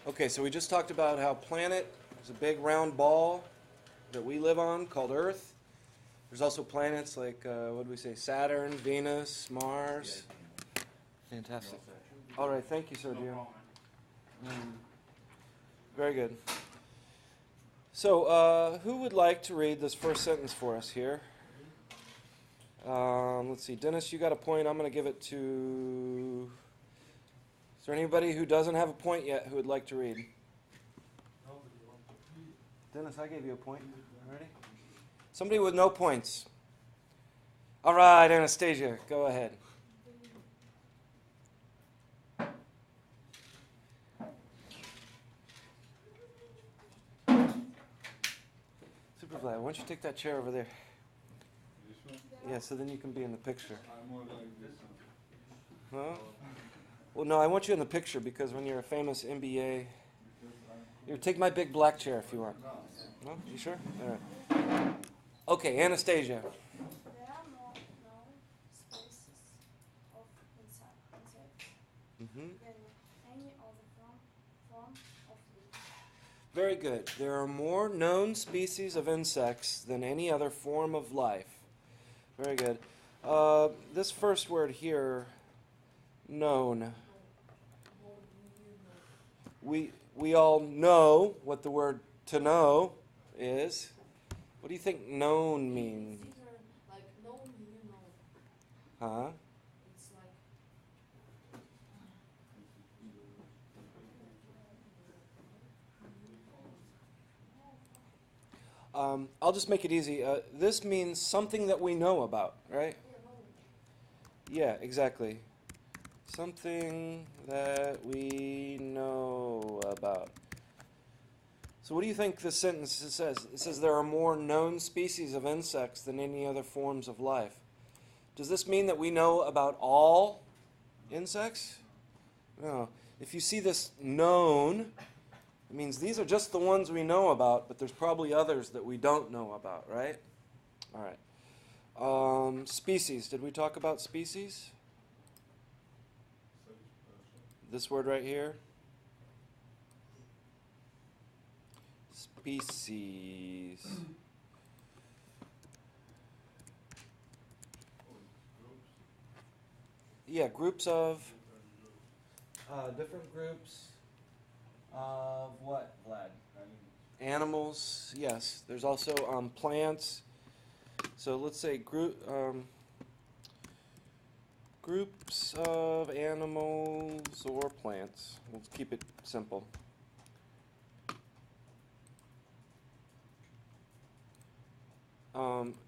Okay, so we just talked about how planet is a big round ball that we live on called Earth. There's also planets like, what did we say, Saturn, Venus, Mars. Fantastic. All right, thank you, Sergio. Very good. So, who would like to read this first sentence for us here? Let's see, Dennis, you got a point. I'm going to give it to... Is there anybody who doesn't have a point yet who would like to read? Dennis, I gave you a point. Ready? Somebody with no points. All right, Anastasia, go ahead. Super Vlad, why don't you take that chair over there? Yeah, so then you can be in the picture. Huh? Well, no, I want you in the picture because when you're a famous MBA, you take my big black chair if you want. No? You sure? All right. Okay, Anastasia. There are no species of insects Mm-hmm. than any other form of life. Very good. There are more known species of insects than any other form of life. Very good. This first word here, known. We all know what the word to know is. What do you think known means? Like known, you know. Huh? It's like I'll just make it easy. This means something that we know about, right? Yeah, exactly. Something that we know about. So what do you think this sentence says? It says there are more known species of insects than any other forms of life. Does this mean that we know about all insects? No. If you see this known, it means these are just the ones we know about, but there's probably others that we don't know about, right? All right. Species. Did we talk about species? This word right here. Species. Yeah, groups of different groups of what, Vlad? Animals. Yes. There's also plants. So let's say groups of animals or plants. We'll keep it simple.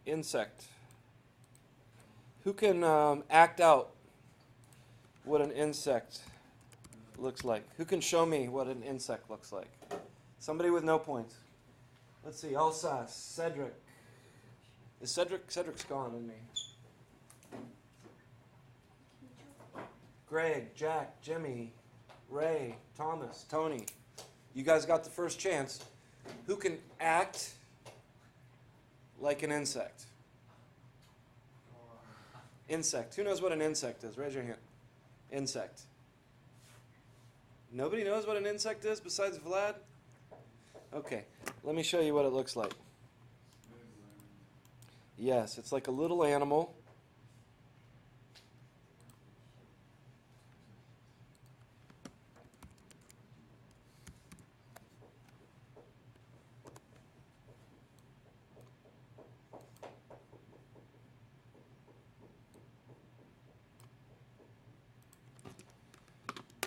Insect. Who can act out what an insect looks like? Who can show me what an insect looks like? Somebody with no points. Let's see. Alsace. Cedric. Is Cedric's gone, isn't he? Greg, Jack, Jimmy, Ray, Thomas, Tony. You guys got the first chance. Who can act like an insect? Insect. Who knows what an insect is? Raise your hand. Insect. Nobody knows what an insect is besides Vlad? Okay, let me show you what it looks like. Yes, it's like a little animal.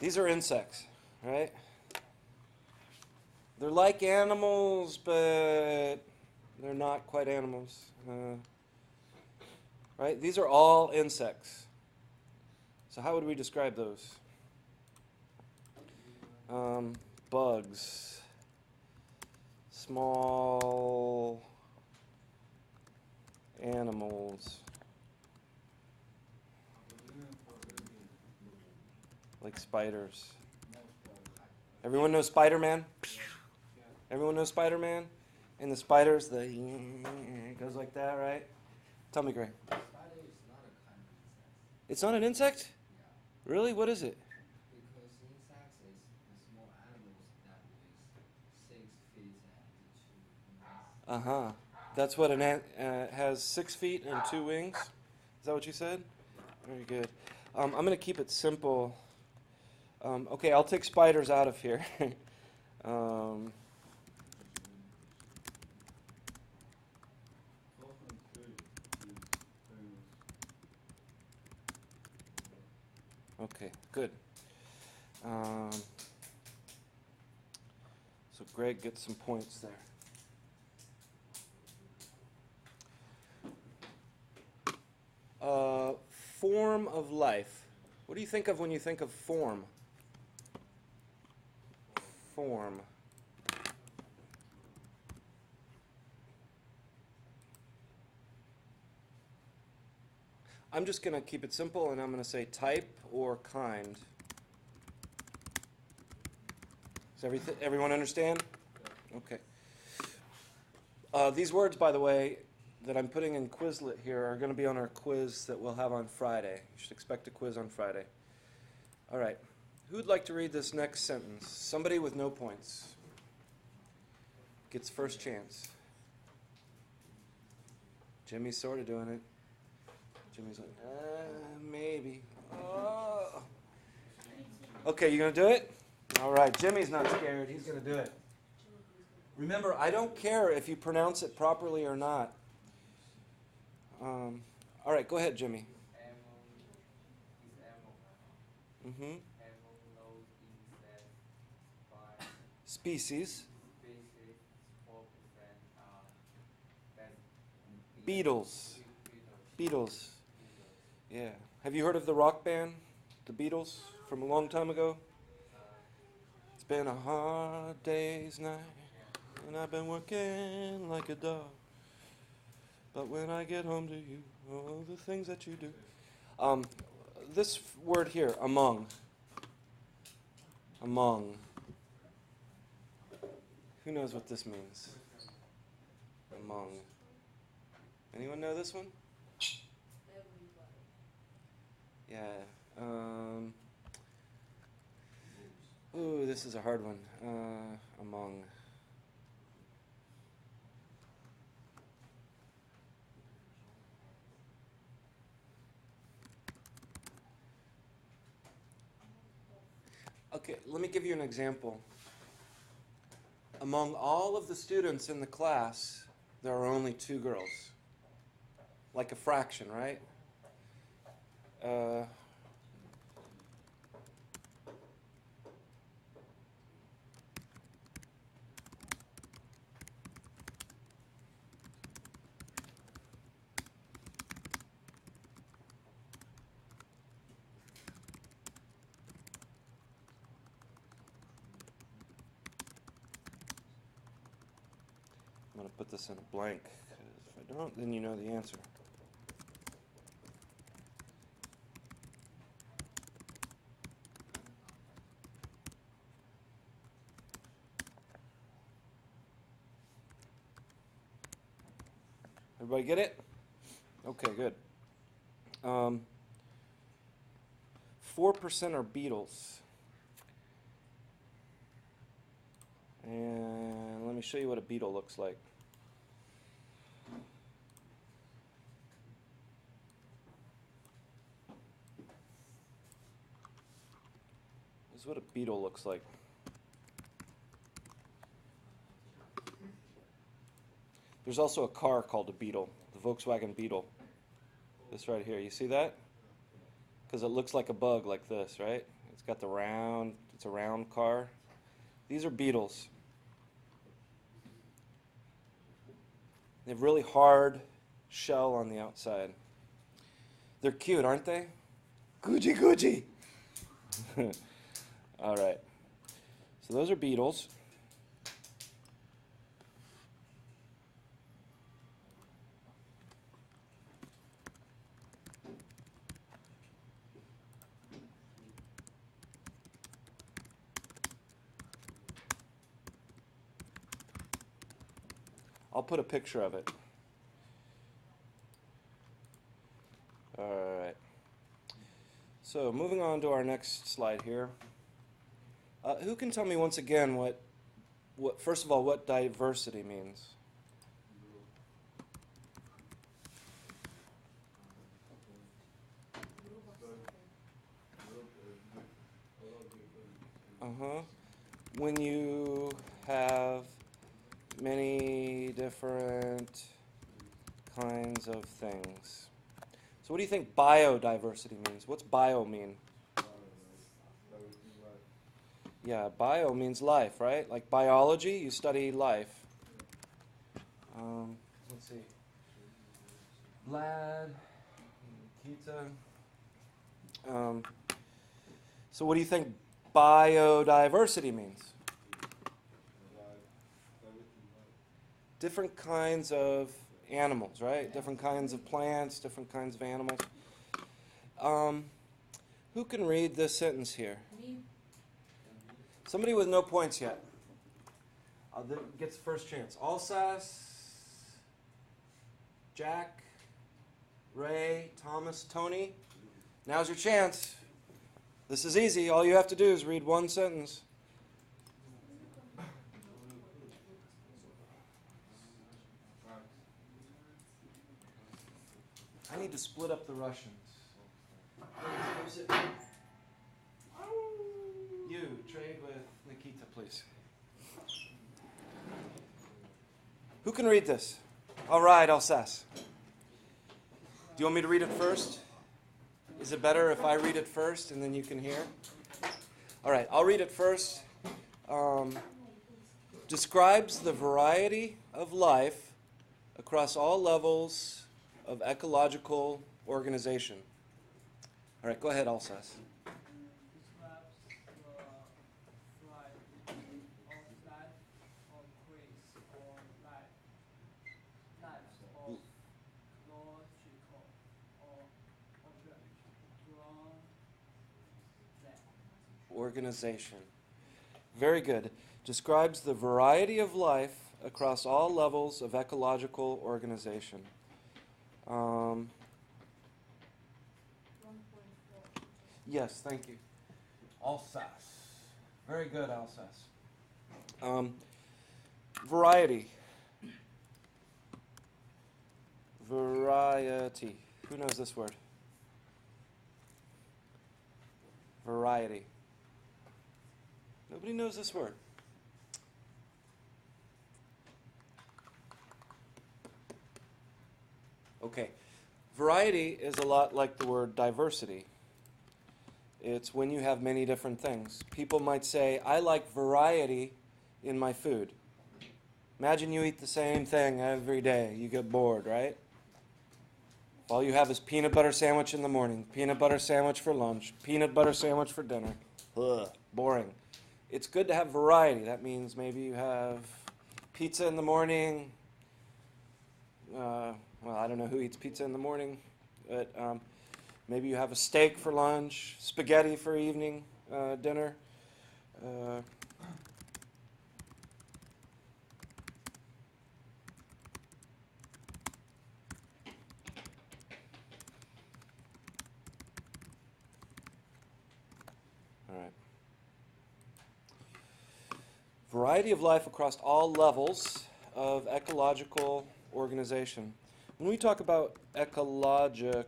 These are insects, right? They're like animals, but they're not quite animals. Right? These are all insects. So how would we describe those? Bugs. Small animals. Like spiders. Everyone knows Spider-Man? Everyone knows Spider-Man? And the spiders, it goes like that, right? Tell me, Gray. Spider is not a kind of insect. It's not an insect? Yeah. Really? What is it? Because insects is the small animals 6 feet and 2 meters. Uh-huh. That's what an ant has 6 feet and 2 wings? Is that what you said? Very good. I'm going to keep it simple. Okay, I'll take spiders out of here. um, okay, good. So Greg gets some points there. Form of life. What do you think of when you think of form? Form. I'm just going to keep it simple and I'm going to say type or kind. Does everyone understand? Okay. These words, by the way, that I'm putting in Quizlet here are going to be on our quiz that we'll have on Friday. You should expect a quiz on Friday. All right. Who'd like to read this next sentence? Somebody with no points gets first chance. Jimmy's sort of doing it. Jimmy's like, maybe. Oh. Okay, you going to do it? All right, Jimmy's not scared. He's going to do it. Remember, I don't care if you pronounce it properly or not. All right, go ahead, Jimmy. Mm-hmm. Species. Beatles. Beatles. Yeah. Have you heard of the rock band, the Beatles, from a long time ago? It's been a hard day's night, and I've been working like a dog. But when I get home to you, all the things that you do. This word here, among. Among. Who knows what this means? Among. Anyone know this one? Yeah. Ooh, this is a hard one. Among. Okay, let me give you an example. Among all of the students in the class, there are only 2 girls. Like a fraction, right? I'm going to put this in a blank, because if I don't, then you know the answer. Everybody get it? Okay, good. 4% are beetles. And let me show you what a beetle looks like. This is what a beetle looks like. There's also a car called a Beetle, the Volkswagen Beetle. This right here, you see that? Because it looks like a bug like this, right? It's got the round, it's a round car. These are beetles. They have really hard shell on the outside. They're cute, aren't they? Gucci, Gucci. All right. So those are beetles. I'll put a picture of it. All right. So moving on to our next slide here. Who can tell me once again what first of all, what diversity means. When you have many different kinds of things. So what do you think biodiversity means? What's bio mean? Yeah, bio means life, right? Like biology, you study life. Let's see. Vlad, Nikita. So what do you think biodiversity means? Different kinds of animals, right? Different kinds of plants, different kinds of animals. Who can read this sentence here? Me. Somebody with no points yet. Gets the first chance. Alsace, Jack, Ray, Thomas, Tony. Now's your chance. This is easy. All you have to do is read one sentence. I need to split up the Russians. You, trade with Nikita, please. Who can read this? All right, Alsace. Do you want me to read it first? Is it better if I read it first and then you can hear? All right, I'll read it first. Describes the variety of life across all levels of ecological organization. All right, go ahead, Alsace. Describes the variety of life on trees or lives of logical or organization. Very good. Describes the variety of life across all levels of ecological organization. 1.4. Yes, thank you. Alsace. Very good, Alsace. Variety. Variety. Who knows this word? Variety. Nobody knows this word. Okay. Variety is a lot like the word diversity. It's when you have many different things. People might say, I like variety in my food. Imagine you eat the same thing every day. You get bored, right? All you have is peanut butter sandwich in the morning, peanut butter sandwich for lunch, peanut butter sandwich for dinner. Ugh, boring. It's good to have variety. That means maybe you have pizza in the morning. Well, I don't know who eats pizza in the morning, but maybe you have a steak for lunch, spaghetti for evening dinner. All right. Variety of life across all levels of ecological organization. When we talk about ecological,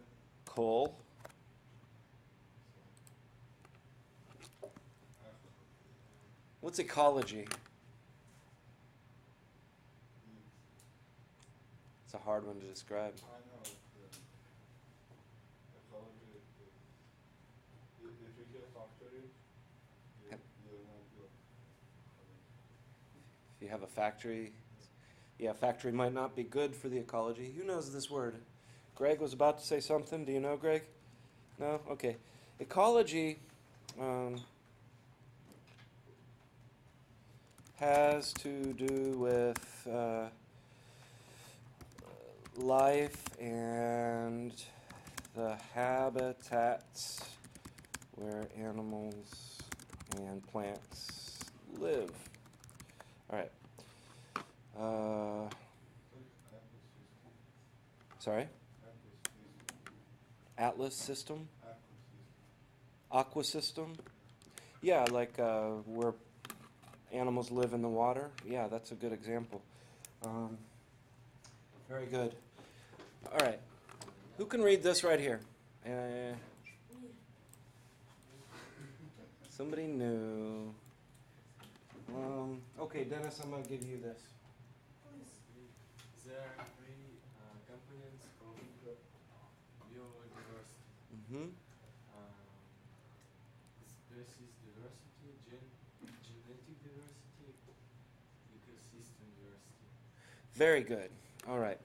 what's ecology? It's a hard one to describe. I know. Ecology, if you get factory, you won't go. If you have a factory, yeah, factory might not be good for the ecology. Who knows this word? Greg was about to say something. Do you know, Greg? No? Okay. Ecology has to do with life and the habitats where animals and plants live. All right. Sorry? Atlas system? Aqua system? Yeah, like where animals animals live in the water? Yeah, that's a good example. Very good. All right. Who can read this right here? Somebody new. Okay, Dennis, I'm going to give you this. There are three components of biodiversity. Mm-hmm. Species diversity, genetic diversity, ecosystem diversity. Very good. All right.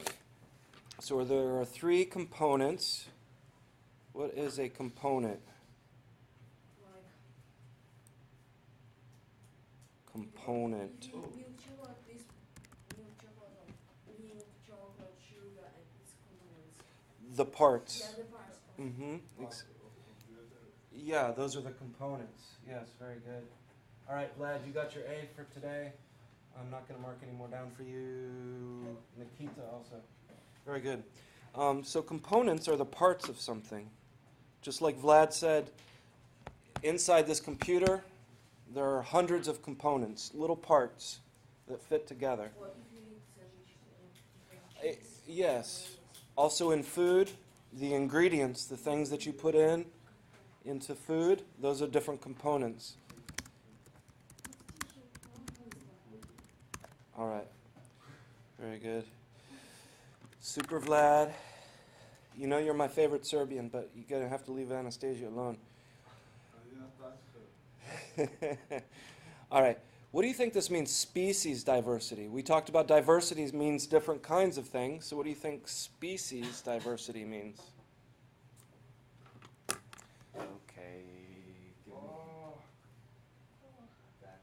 So there are three components. What is a component? Like Component. milk chocolate, this milk chocolate, sugar, and its components. The parts. Yeah, the parts. Mm-hmm. Computer. Yeah, those are the components. Yes, very good. All right, Vlad, you got your A for today. I'm not going to mark any more down for you. Nikita also. Very good. So components are the parts of something. Just like Vlad said, inside this computer, there are hundreds of components, little parts that fit together. Or if you eat different Yes. Also in food, the ingredients, the things that you put into food, those are different components. All right. Very good. Super Vlad. You know you're my favorite Serbian, but you're going to have to leave Anastasia alone. I didn't touch her. All right. What do you think this means, species diversity? We talked about diversity means different kinds of things. So what do you think species diversity means? Okay. Give me back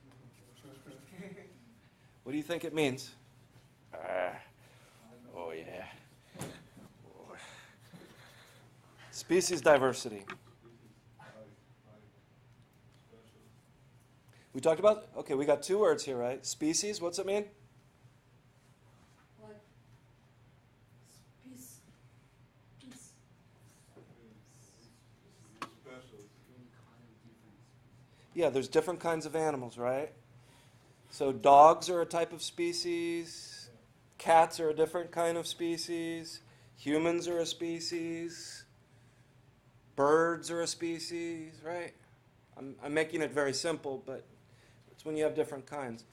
pictures. What do you think it means? Oh, yeah. Species diversity. We talked about, okay, we got two words here, right? Species, what's it mean? like piece. Special. Yeah, there's different kinds of animals, right? So dogs are a type of species, cats are a different kind of species, humans are a species, birds are a species, right? I'm making it very simple, but it's when you have different kinds.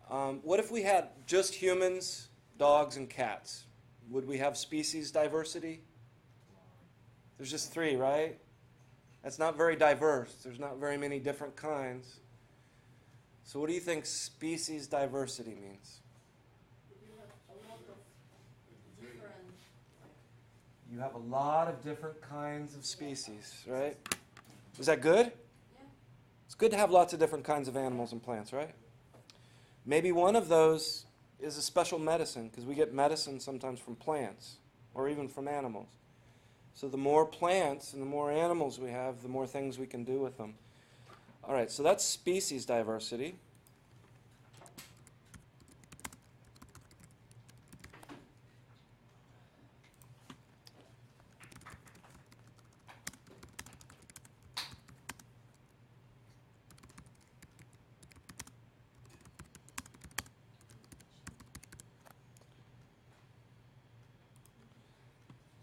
What if we had just humans, dogs, and cats? Would we have species diversity? There's just three, right? That's not very diverse. There's not very many different kinds. So what do you think species diversity means? You have a lot of different. You have a lot of different kinds of species, right? Is that good? Yeah. It's good to have lots of different kinds of animals and plants, right? Maybe one of those is a special medicine, because we get medicine sometimes from plants or even from animals. So the more plants and the more animals we have, the more things we can do with them. All right, so that's species diversity.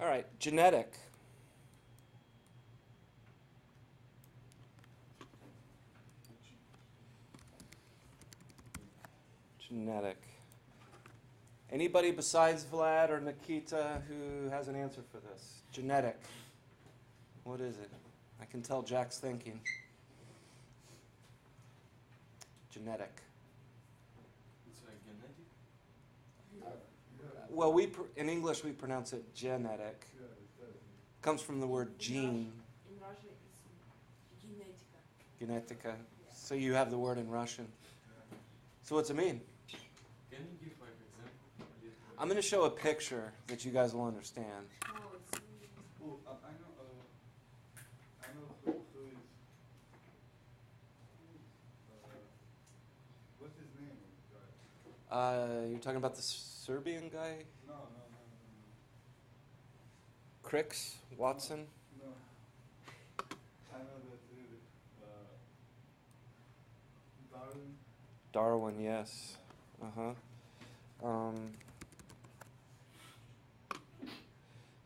All right, genetic. Genetic. Anybody besides Vlad or Nikita who has an answer for this? Genetic. What is it? I can tell Jack's thinking. Genetic. It's like genetic. Well, in English we pronounce it genetic. Comes from the word gene, In Russian, it's genetica. genetica. So you have the word in Russian. So what's it mean? Can you give like example? I'm going to show a picture that you guys will understand. No, it's Oh, I know who is. What's his name? Guy? You're talking about the Serbian guy? No. Crix Watson? No. I know that Darwin, yes.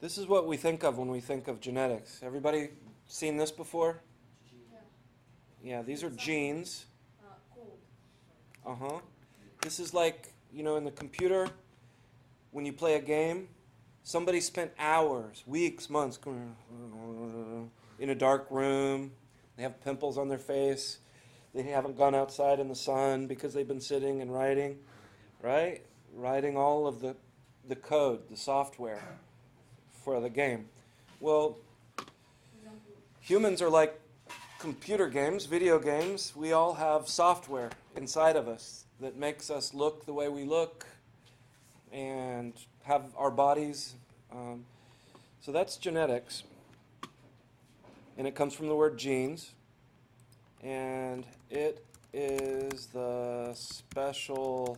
This is what we think of when we think of genetics. Everybody seen this before? Yeah, these are genes. Cold. This is like, you know, in the computer, when you play a game, somebody spent hours, weeks, months in a dark room. They have pimples on their face. They haven't gone outside in the sun because they've been sitting and writing, right? Writing all of the code, the software for the game. Well, humans are like computer games, video games. We all have software inside of us that makes us look the way we look and have our bodies. So that's genetics. And it comes from the word genes. And it is the special,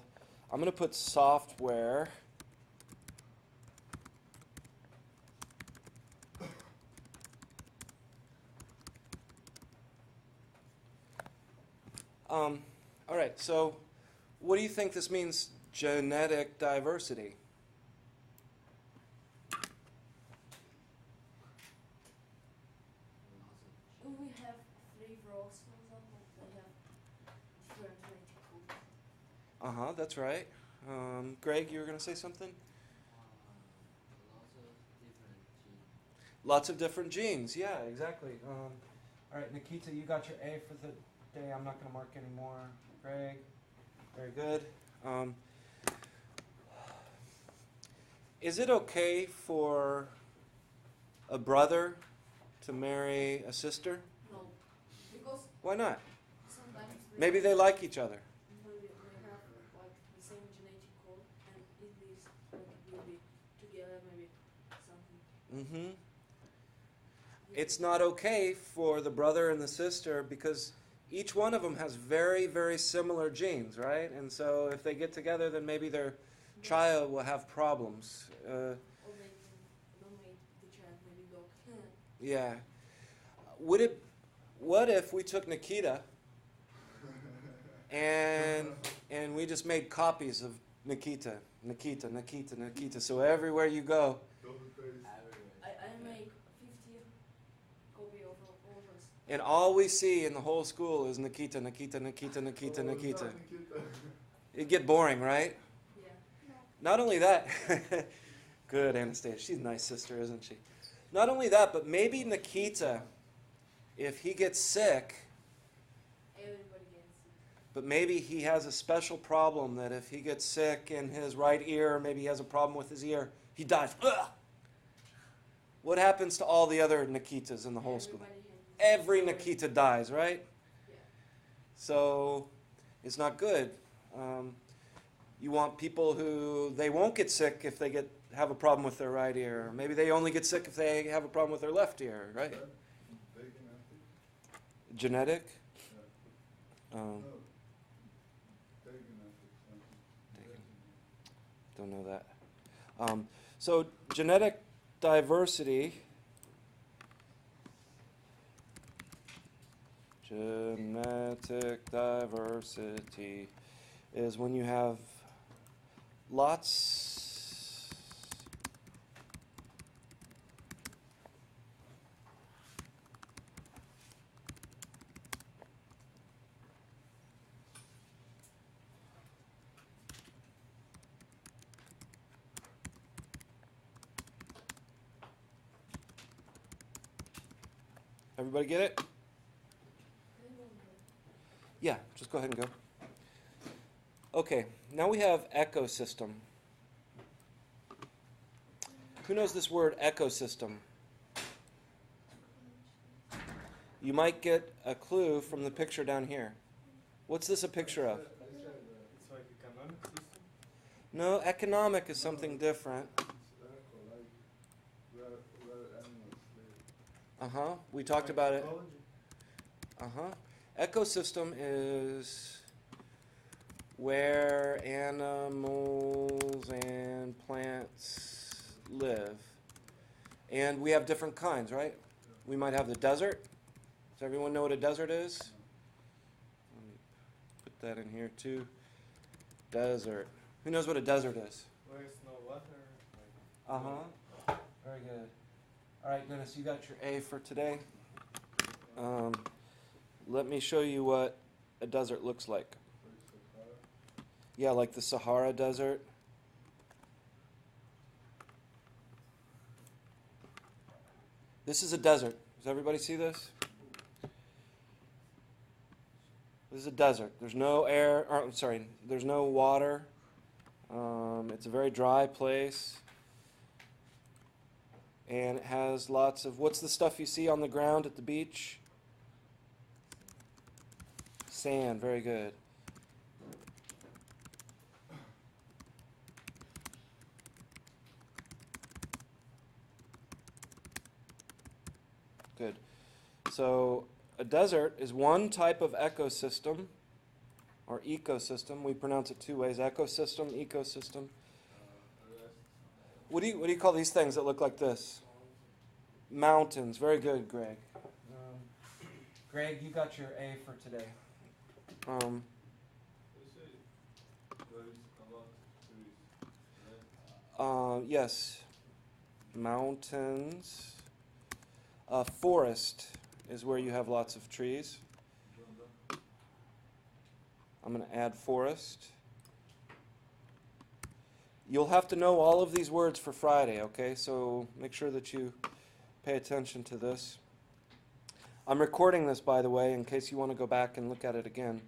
I'm going to put software. All right, so what do you think this means, genetic diversity? We have 3 frogs, for example. They have different genetic codes. That's right. Greg, you were going to say something? Lots of different genes, yeah, exactly. All right, Nikita, you got your A for the day. I'm not going to mark anymore. Greg, very good. Is it okay for a brother to marry a sister? No, because Why not? sometimes Maybe they like each other. they have like the same genetic code, and if these like will be together, maybe something. It's not okay for the brother and the sister because each one of them has very, very similar genes, right? And so if they get together, then maybe their child will have problems. Or they don't make the child maybe dog. Yeah. What if we took Nikita and we just made copies of Nikita, so everywhere you go, I make 50 copy of all of us. and all we see in the whole school is Nikita. It'd get boring, right? Yeah. Not only that, good Anastasia, she's a nice sister, isn't she? Not only that, but maybe Nikita, if he gets sick, Everybody gets it. but maybe he has a special problem that if he gets sick in his right ear, maybe he has a problem with his ear, he dies. Ugh! What happens to all the other Nikitas in the whole school? Every Nikita dies, right? Yeah. So it's not good. You want people who, they won't get sick if they have a problem with their right ear. Or maybe they only get sick if they have a problem with their left ear, right? Genetic? Don't know that. So genetic diversity. Genetic diversity is when you have lots Everybody get it? Yeah, just go ahead and go. Okay, now we have ecosystem. Who knows this word ecosystem? You might get a clue from the picture down here. What's this a picture of? It's like economic system. No, economic is something different. We talked about it. Ecosystem is where animals and plants live. And we have different kinds, right? We might have the desert. Does everyone know what a desert is? Let me put put that in here too. Desert. Who knows what a desert is? Where is no water? Uh-huh. Very good. All right, Dennis, you got your A for today. Let me show you what a desert looks like. Yeah, like the Sahara Desert. This is a desert. Does everybody see this? This is a desert. There's no air, or, I'm sorry, there's no water. It's a very dry place. And it has lots of, what's the stuff you see on the ground at the beach? Sand, very good. Good. So a desert is one type of ecosystem, or ecosystem. We pronounce it two ways: ecosystem, ecosystem. What do you call these things that look like this? Mountains. Very good, Greg. Greg, you got your A for today. You say there is a lot of trees, right? Yes. Mountains. Forest is where you have lots of trees. I'm going to add forest. You'll have to know all of these words for Friday, okay? So make sure that you pay attention to this. I'm recording this, by the way, in case you want to go back and look at it again.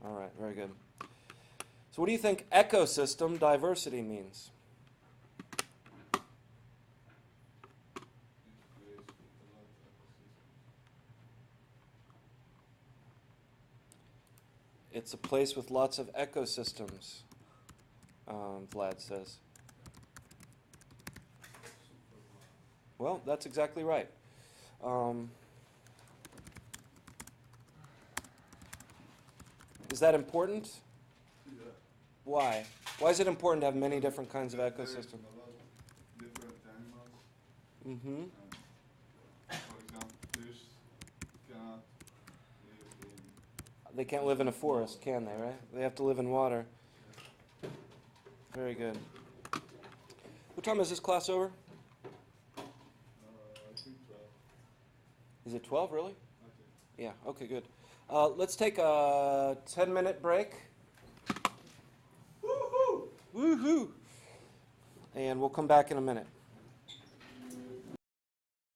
All right, very good. So what do you think ecosystem diversity means? It's a place with lots of ecosystems, Vlad says. Well, that's exactly right. Is that important? Yeah. Why? Why is it important to have many different kinds of There is ecosystems? a lot of different animals. Mm-hmm. For example, fish cannot live in. They can't live in a forest, can they, right? They have to live in water. Very good. What time is this class over? I think 12. Is it 12, really? Okay. Yeah, okay, good. Let's take a 10-minute break. Woohoo! Woohoo! And we'll come back in a minute.